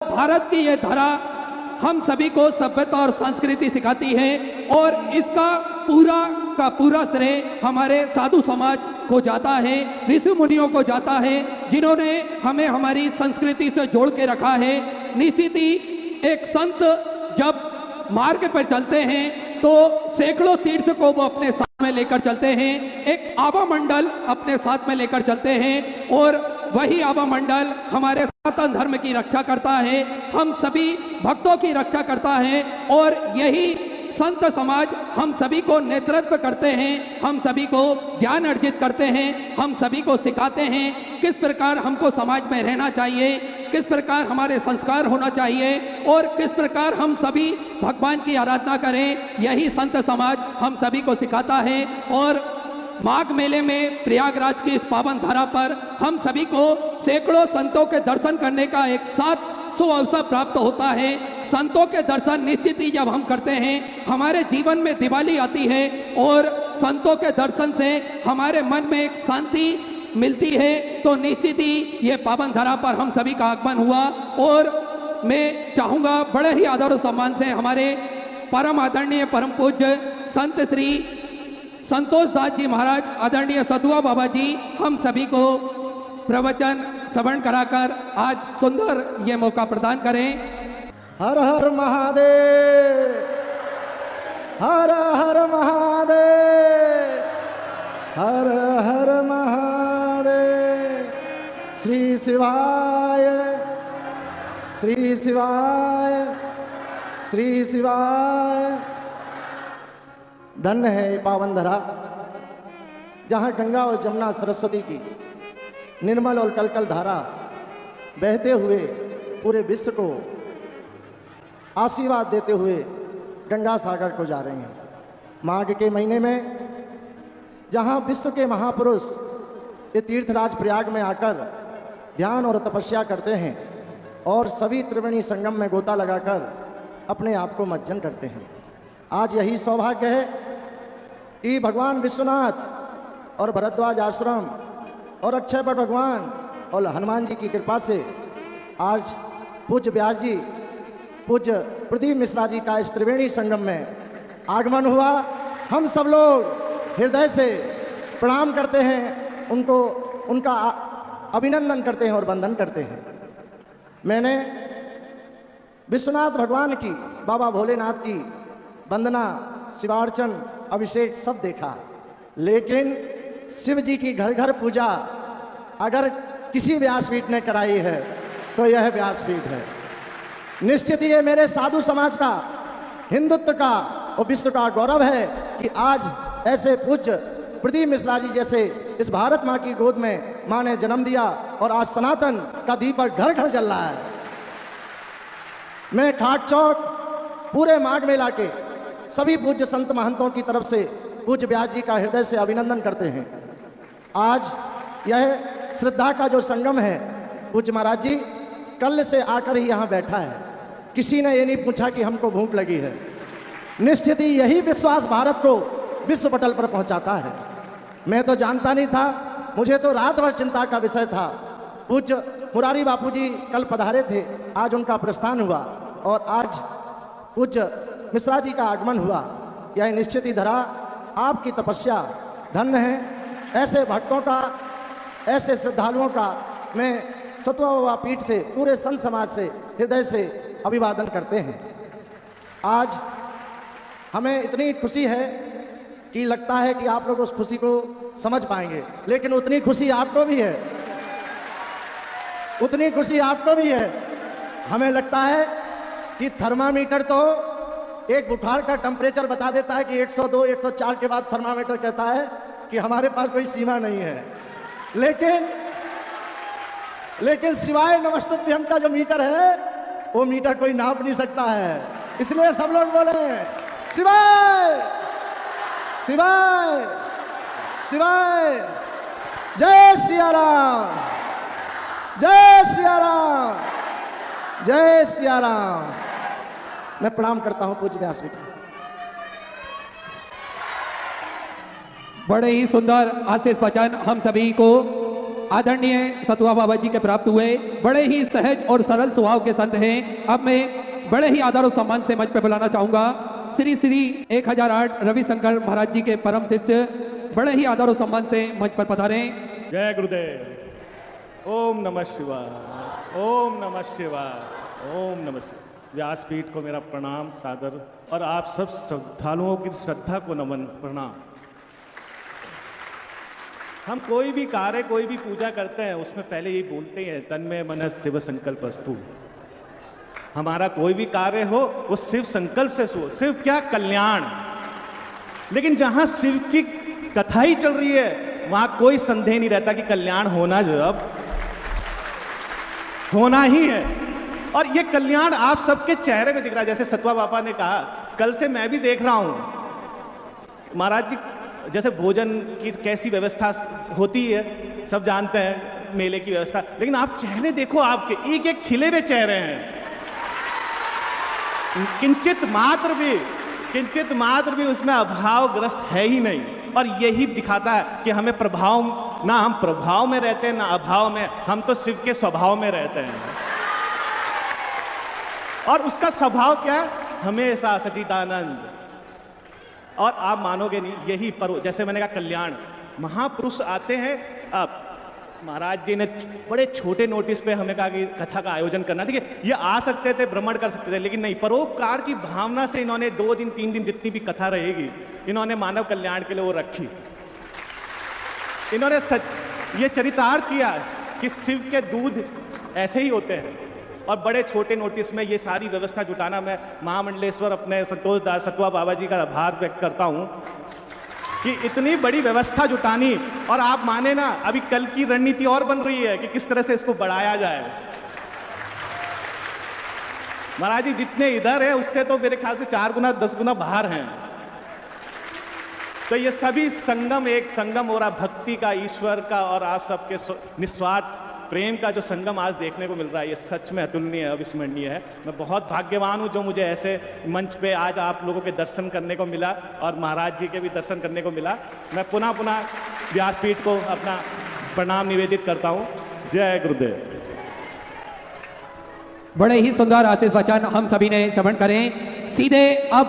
भारत की ये धरा हम सभी को सभ्यता और संस्कृति सिखाती है और इसका पूरा का पूरा श्रेय हमारे साधु समाज को जाता है, ऋषि मुनियों को जाता है, जिन्होंने हमें हमारी संस्कृति से जोड़ के रखा है। निश्चित ही एक संत जब मार्ग पर चलते हैं तो सैकड़ों तीर्थ को वो अपने साथ में लेकर चलते हैं, एक आभा मंडल अपने साथ में लेकर चलते हैं और वही आभा मंडल हमारे सनातन धर्म की रक्षा करता है, हम सभी भक्तों की रक्षा करता है और यही संत समाज हम सभी को नेतृत्व करते हैं, हम सभी को ज्ञान अर्जित करते हैं, हम सभी को सिखाते हैं किस प्रकार हमको समाज में रहना चाहिए, किस प्रकार हमारे संस्कार होना चाहिए और किस प्रकार हम सभी भगवान की आराधना करें। यही संत समाज हम सभी को सिखाता है और माघ मेले में प्रयागराज की इस पावन धरा पर हम सभी को सैकड़ों संतों के दर्शन करने का एक साथ सुअवसर प्राप्त होता है। संतों के दर्शन निश्चित ही जब हम करते हैं हमारे जीवन में दिवाली आती है और संतों के दर्शन से हमारे मन में एक शांति मिलती है। तो निश्चित ही ये पावन धरा पर हम सभी का आगमन हुआ और मैं चाहूँगा बड़े ही आदर और सम्मान से हमारे परम आदरणीय परम पूज्य संत श्री संतोष दास जी महाराज, आदरणीय सतुआ बाबा जी, हम सभी को प्रवचन श्रवण कराकर आज सुंदर ये मौका प्रदान करें। हर हर महादेव, हर हर महादेव, हर हर महादेव। श्री शिवाय, श्री शिवाय, श्री शिवाय। धन्य है ये पावन धरा जहाँ गंगा और जमुना सरस्वती की निर्मल और कलकल धारा बहते हुए पूरे विश्व को आशीर्वाद देते हुए गंगा सागर को जा रहे हैं। माघ के महीने में जहाँ विश्व के महापुरुष ये तीर्थराज प्रयाग में आकर ध्यान और तपस्या करते हैं और सभी त्रिवेणी संगम में गोता लगाकर अपने आप को मज्जन करते हैं। आज यही सौभाग्य है कि भगवान विश्वनाथ और भरद्वाज आश्रम और अक्षयवट भगवान और हनुमान जी की कृपा से आज पूज्य व्यास जी, पूज्य प्रदीप मिश्रा जी का इस त्रिवेणी संगम में आगमन हुआ। हम सब लोग हृदय से प्रणाम करते हैं, उनको उनका अभिनंदन करते हैं और वंदन करते हैं। मैंने विश्वनाथ भगवान की, बाबा भोलेनाथ की वंदना, शिवार्चन, अभिषेक सब देखा, लेकिन शिव जी की घर घर पूजा अगर किसी व्यासपीठ ने कराई है तो यह व्यासपीठ है। निश्चित ही ये मेरे साधु समाज का, हिंदुत्व का और विश्व का गौरव है कि आज ऐसे पूज्य प्रदीप मिश्रा जी जैसे इस भारत माँ की गोद में माँ ने जन्म दिया और आज सनातन का दीपक घर घर जल रहा है। मैं खाट चौक पूरे माघ मेला के सभी पूज्य संत महंतों की तरफ से पूज्य व्यास जी का हृदय से अभिनंदन करते हैं। आज यह श्रद्धा का जो संगम है, पूज्य महाराज जी कल से आकर ही यहाँ बैठा है, किसी ने ये नहीं पूछा कि हमको भूख लगी है। निश्चित ही यही विश्वास भारत को विश्व पटल पर पहुँचाता है। मैं तो जानता नहीं था, मुझे तो रात भर चिंता का विषय था। पूज्य मुरारी बापू जी कल पधारे थे, आज उनका प्रस्थान हुआ और आज पूज्य मिश्रा जी का आगमन हुआ। यह निश्चित ही धरा आपकी तपस्या धन्य है। ऐसे भक्तों का, ऐसे श्रद्धालुओं का मैं सतुआ बाबा पीठ से, पूरे संत समाज से हृदय से अभिवादन करते हैं। आज हमें इतनी खुशी है कि लगता है कि आप लोग उस खुशी को समझ पाएंगे, लेकिन उतनी खुशी आपको भी है, उतनी खुशी आपको भी है। हमें लगता है कि थर्मामीटर तो एक बुखार का टेम्परेचर बता देता है कि 102, 104 के बाद थर्मामीटर कहता है कि हमारे पास कोई सीमा नहीं है, लेकिन सिवाय नमस्तुभ्यम का जो मीटर है वो मीटर कोई नाप नहीं सकता है। इसलिए सब लोग बोले शिवाय शिवाय शिवाय, जय सिया राम, जय सिया राम, जय सिया राम। मैं प्रणाम करता हूं पूज्य व्यास जी। बड़े ही सुंदर आशीष वचन हम सभी को आदरणीय सतुआ बाबा जी के प्राप्त हुए। बड़े ही सहज और सरल स्वभाव के संत हैं। अब मैं बड़े ही आदर और सम्मान से मंच पे बुलाना चाहूंगा श्री श्री 1008 रविशंकर महाराज जी के परम शिष्य, बड़े ही आदर और सम्मान से मंच पर पधारें। जय गुरुदेव। ओम नमः शिवाय, ओम नमः शिवाय, ओम नमः शिवाय। व्यासपीठ को मेरा प्रणाम सादर और आप सब श्रद्धालुओं की श्रद्धा को नमन प्रणाम। हम कोई भी कार्य, कोई भी पूजा करते हैं उसमें पहले ये बोलते हैं तन्मय मनस शिव संकल्पस्तु। हमारा कोई भी कार्य हो वो शिव संकल्प से हो। शिव क्या? कल्याण। लेकिन जहां शिव की कथा ही चल रही है वहां कोई संदेह नहीं रहता कि कल्याण होना जो अब होना ही है। और ये कल्याण आप सबके चेहरे पे दिख रहा है। जैसे सतवा बाबा ने कहा, कल से मैं भी देख रहा हूं महाराज जी, जैसे भोजन की कैसी व्यवस्था होती है सब जानते हैं, मेले की व्यवस्था, लेकिन आप चेहरे देखो, आपके एक एक खिले हुए चेहरे हैं। किंचित मात्र भी उसमें अभावग्रस्त है ही नहीं। और यही दिखाता है कि हमें प्रभाव, ना हम प्रभाव में रहते हैं ना अभाव में, हम तो शिव के स्वभाव में रहते हैं। और उसका स्वभाव क्या है? हमेशा सच्चिदानंद। और आप मानोगे नहीं, यही पर जैसे मैंने कहा कल्याण, महापुरुष आते हैं। अब महाराज जी ने बड़े छोटे नोटिस पे हमें कहा कि कथा का आयोजन करना। देखिए, ये आ सकते थे, भ्रमण कर सकते थे, लेकिन नहीं, परोपकार की भावना से इन्होंने 2 दिन 3 दिन जितनी भी कथा रहेगी इन्होंने मानव कल्याण के लिए वो रखी। इन्होंने ये चरितार्थ किया कि शिव के दूध ऐसे ही होते हैं। और बड़े छोटे नोटिस में ये सारी व्यवस्था जुटाना, मैं महामंडलेश्वर अपने संतोष दास सतवा बाबा जी का आभार व्यक्त करता हूं कि इतनी बड़ी व्यवस्था जुटानी। और आप माने ना, अभी कल की रणनीति और बन रही है कि किस तरह से इसको बढ़ाया जाए। महाराज जी जितने इधर है उससे तो मेरे ख्याल से 4 गुना 10 गुना बाहर हैं। तो ये सभी संगम, एक संगम हो रहा भक्ति का, ईश्वर का और आप सबके निस्वार्थ प्रेम का जो संगम आज देखने को मिल रहा है, ये सच में अतुलनीय है, अविस्मरणीय है। मैं बहुत भाग्यवान हूँ जो मुझे ऐसे मंच पे आज आप लोगों के दर्शन करने को मिला और महाराज जी के भी दर्शन करने को मिला। मैं पुनः व्यासपीठ को अपना प्रणाम निवेदित करता हूँ। जय गुरुदेव। बड़े ही सुंदर आशीष वचन हम सभी ने श्रवण करें। सीधे अब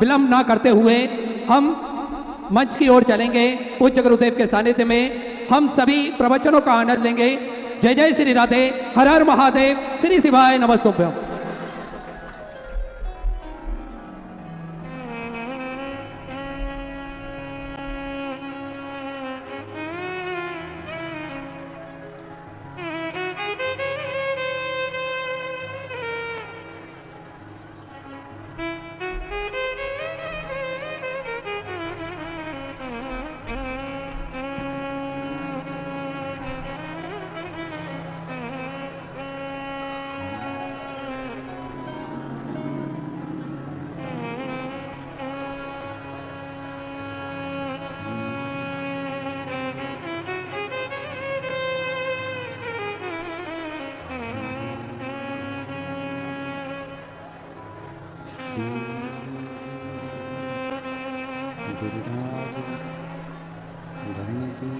विलंब ना करते हुए हम मंच की ओर चलेंगे। पूज्य गुरुदेव के सानिध्य में हम सभी प्रवचनों का आनंद लेंगे। जय जय श्री राधे, हर हर महादेव, श्री शिवाय नमस्तुभ्यं। गिरिराज धरणी की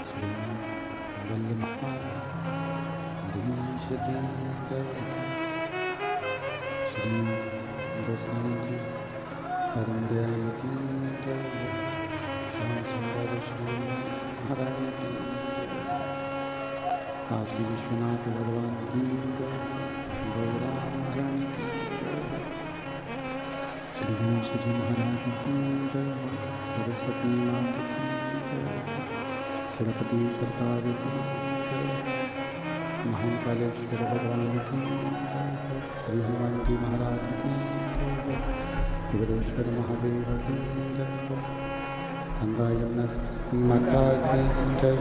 श्री वल्लभाधीश दीन श्री गोसाई जी परम दयाल की श्याम सुंदर श्री महारानी की काशी विश्वनाथ भगवान की गौरा महारानी की श्री गणेश जी महाराज की जय, सरस्वती माता की जय, गणपति सरकार की जय, महाकालेश्वर भगवान की जय, श्री हनुमान जी महाराज की जय, कुबेरेश्वर महादेव की जय, गंगा यमुना सरस्वती माता की जय,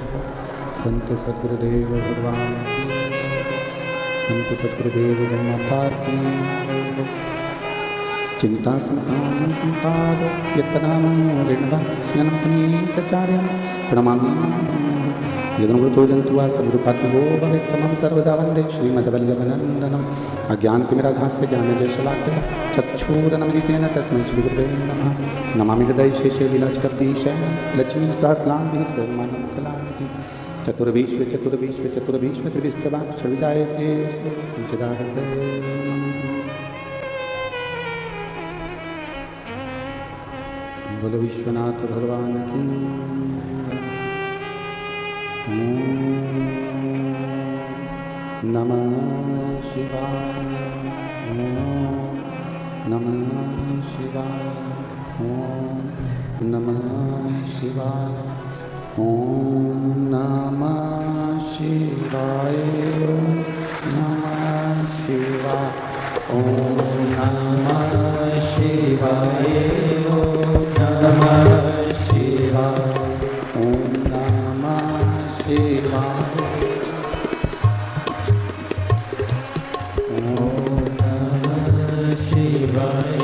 संत सद्गुरुदेव भगवान की जय, संत सद्गुरुदेव माता की जय। चिंता संतान यत्पदानं ऋणभाष्यनं तनीचार्यं प्रणमामि यदनुमृतो जंतु वा सर्वदुःखाति वो भवेत् तमं सर्वदा वन्दे श्रीमद्वल्लभनन्दनम् अज्ञानतिमिराघास्य ज्ञानजयशलाकया चक्षुरनमिलितेन तस्मै श्रीगुरुवे नमः नमामि हृदये शेषे विलासकर्दीशयनं लक्ष्मीसात्लाम्भिः सर्वमानं कलानिधिं चतुर्विश्व त्रिविस्तवान् षड्विधायते पंचदा हृदये बोलो विश्वनाथ भगवान की नमः शिवाय नमः शिवाय नमः शिवाय नमः शिवाय नमः शिवाय नमः शिवाय नमः शिवाय नमः शिवाय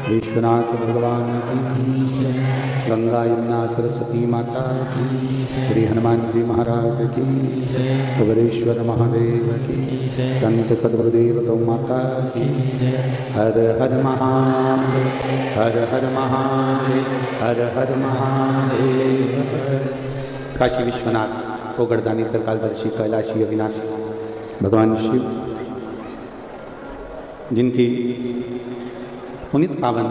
विश्वनाथ भगवान की गंगा यमुना सरस्वती माता की श्री हनुमान जी महाराज की कुबेरेश्वर महादेव की संत सद्गुरुदेव गौ माता की हर हर महादेव हर हर महादेव हर हर महादेव। काशी विश्वनाथ ओगड़दानी त्रिकालदर्शी कैलाशी अविनाशी भगवान शिव जिनकी पुनीत पावन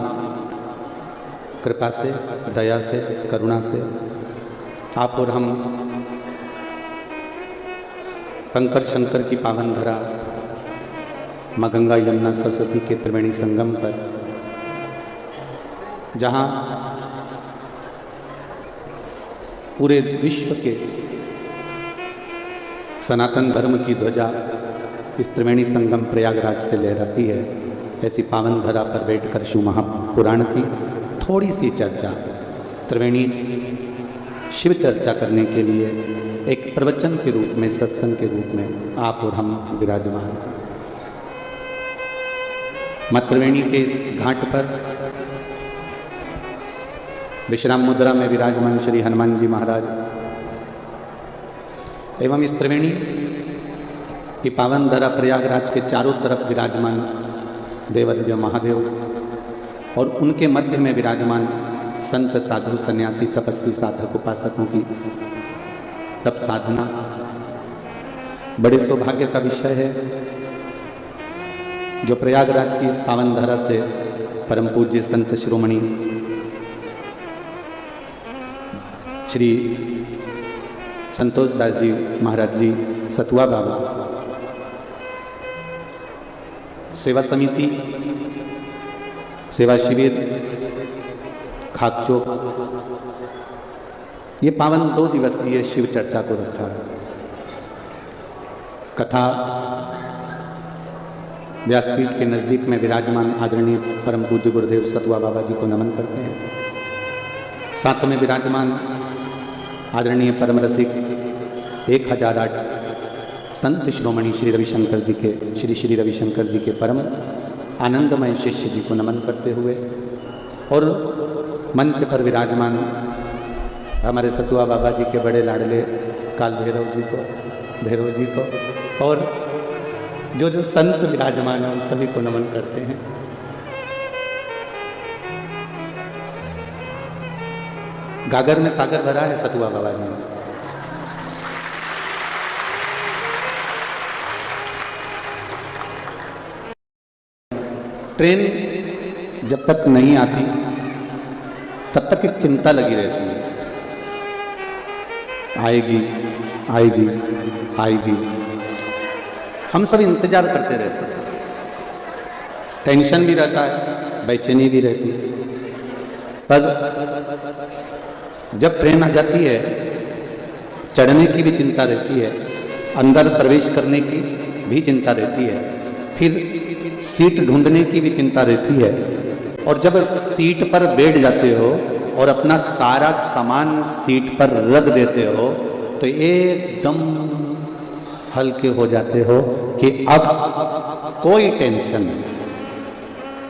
कृपा से दया से करुणा से आप और हम कंकर शंकर की पावन धरा माँ गंगा यमुना सरस्वती के त्रिवेणी संगम पर, जहाँ पूरे विश्व के सनातन धर्म की ध्वजा इस त्रिवेणी संगम प्रयागराज से लहराती है, ऐसी पावन धरा पर बैठकर शिव महापुराण की थोड़ी सी चर्चा, त्रिवेणी शिव चर्चा करने के लिए एक प्रवचन के रूप में, सत्संग के रूप में आप और हम विराजमान। माँ त्रिवेणी के इस घाट पर विश्राम मुद्रा में विराजमान श्री हनुमान जी महाराज एवं इस त्रिवेणी की पावन धरा प्रयागराज के चारों तरफ विराजमान देवादिदेव महादेव और उनके मध्य में विराजमान संत साधु सन्यासी तपस्वी साधक उपासकों की तप साधना बड़े सौभाग्य का विषय है, जो प्रयागराज की इस पावन धरा से परम पूज्य संत शिरोमणि श्री संतोष दास जी महाराज जी सतुआ बाबा सेवा समिति, सेवा शिविर, खाक चौक, ये पावन 2 दिवसीय शिव चर्चा को रखा है। कथा व्यासपीठ के नज़दीक में विराजमान आदरणीय परम पूज्य गुरुदेव सतुआ बाबा जी को नमन करते हैं। साथ में विराजमान आदरणीय परम रसिक 1008 संत शिरोमणि श्री रविशंकर जी के श्री रविशंकर जी के परम आनंदमय शिष्य जी को नमन करते हुए और मंच पर विराजमान हमारे सतुआ बाबा जी के बड़े लाडले काल भैरव जी को और जो संत विराजमान हैं उन सभी को नमन करते हैं। गागर में सागर भरा है सतुआ बाबा जी। ट्रेन जब तक नहीं आती तब तक एक चिंता लगी रहती है, आएगी आएगी आएगी। हम सब इंतजार करते रहते हैं, टेंशन भी रहता है, बेचैनी भी रहती है। पर जब ट्रेन आ जाती है, चढ़ने की भी चिंता रहती है, अंदर प्रवेश करने की भी चिंता रहती है, फिर सीट ढूंढने की भी चिंता रहती है। और जब सीट पर बैठ जाते हो और अपना सारा सामान सीट पर रख देते हो तो एकदम हल्के हो जाते हो कि अब कोई टेंशन नहीं,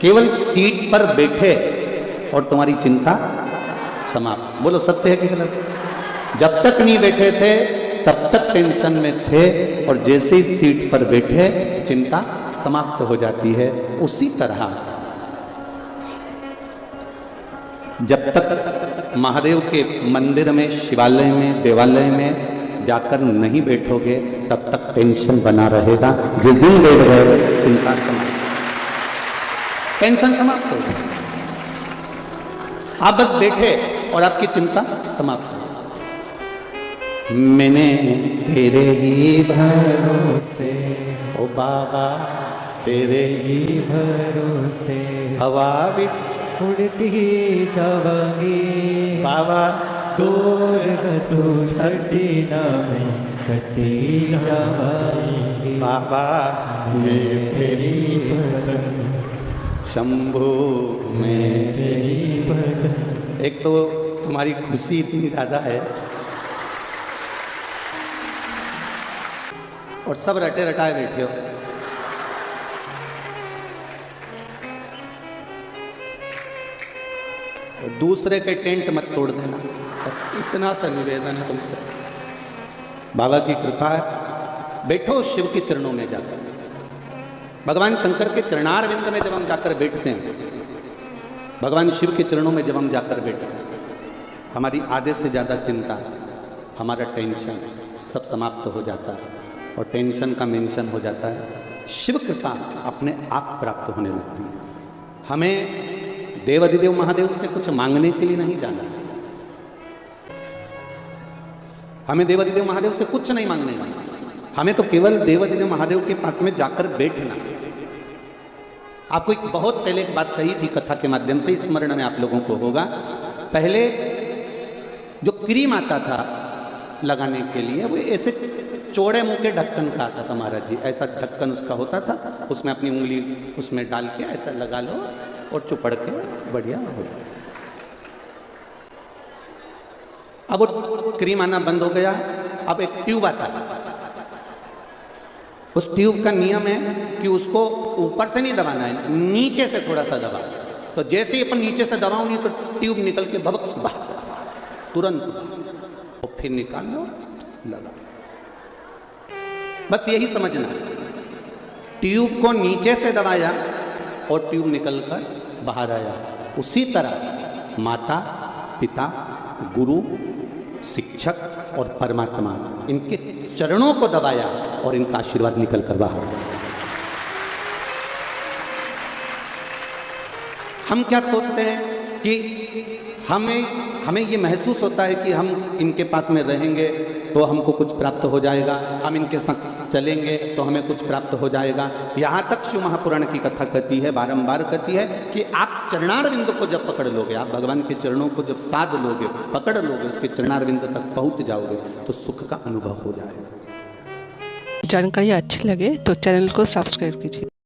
केवल सीट पर बैठे और तुम्हारी चिंता समाप्त। बोलो सत्य है कि गलत? जब तक नहीं बैठे थे तब तक टेंशन में थे और जैसे ही सीट पर बैठे चिंता समाप्त हो जाती है। उसी तरह जब तक महादेव के मंदिर में, शिवालय में, देवालय में जाकर नहीं बैठोगे तब तक टेंशन बना रहेगा। जिस दिन बैठ गए चिंता समाप्त, टेंशन समाप्त हो गई। आप बस बैठे और आपकी चिंता समाप्त हो। मैंने तेरे ही भरोसे ओ बाबा, तेरे ही भरोसे हवा भी उड़ती जावांगी बाबा, दूर तू छठी नामी कटी जावांगी बाबा मेरी पतंग शंभू मेरी पतंग। एक तो तुम्हारी खुशी इतनी ज़्यादा है और सब रटे रटाए बैठे हो। और दूसरे के टेंट मत तोड़ देना, बस इतना सा निवेदन है तुमसे। बाबा की कृपा है, बैठो शिव के चरणों में जाकर। भगवान शंकर के चरणारविंद में जब हम जाकर बैठते हैं, भगवान शिव के चरणों में जब हम जाकर बैठते हैं, हमारी आधे से ज़्यादा चिंता, हमारा टेंशन सब समाप्त हो जाता है और टेंशन का मेंशन हो जाता है। शिव कृपा अपने आप प्राप्त होने लगती है। हमें देवाधिदेव महादेव से कुछ मांगने के लिए नहीं जाना, हमें देवाधिदेव महादेव से कुछ नहीं मांगने जाना, हमें तो केवल देवाधिदेव महादेव के पास में जाकर बैठना। आपको एक बहुत पहले एक बात कही थी कथा के माध्यम से, स्मरण में आप लोगों को होगा। पहले जो क्रीम आता था लगाने के लिए वो ऐसे चौड़े मुंह के ढक्कन का आता था महाराज जी, ऐसा ढक्कन उसका होता था, उसमें अपनी उंगली उसमें डाल के ऐसा लगा लो और चुपड़ के बढ़िया हो जाए। अब वो क्रीम आना बंद हो गया, अब एक ट्यूब आता है। उस ट्यूब का नियम है कि उसको ऊपर से नहीं दबाना है, नीचे से थोड़ा सा दबा। तो जैसे ही अपन नीचे से दबाओ नहीं तो ट्यूब निकल के भबक से बाहर तुरंत, और फिर निकाल लो, लगा। बस यही समझना है, ट्यूब को नीचे से दबाया और ट्यूब निकलकर बाहर आया। उसी तरह माता, पिता, गुरु, शिक्षक और परमात्मा, इनके चरणों को दबाया और इनका आशीर्वाद निकलकर बाहर आया। हम क्या सोचते हैं कि हमें ये महसूस होता है कि हम इनके पास में रहेंगे तो हमको कुछ प्राप्त हो जाएगा, हम इनके संग चलेंगे तो हमें कुछ प्राप्त हो जाएगा। यहाँ तक शिव महापुराण की कथा कहती है, बारंबार कहती है कि आप चरणारविंद को जब पकड़ लोगे, आप भगवान के चरणों को जब साध लोगे, पकड़ लोगे, उसके चरणारविंद तक पहुँच जाओगे तो सुख का अनुभव हो जाएगा। जानकारी अच्छी लगे तो चैनल को सब्सक्राइब कीजिए।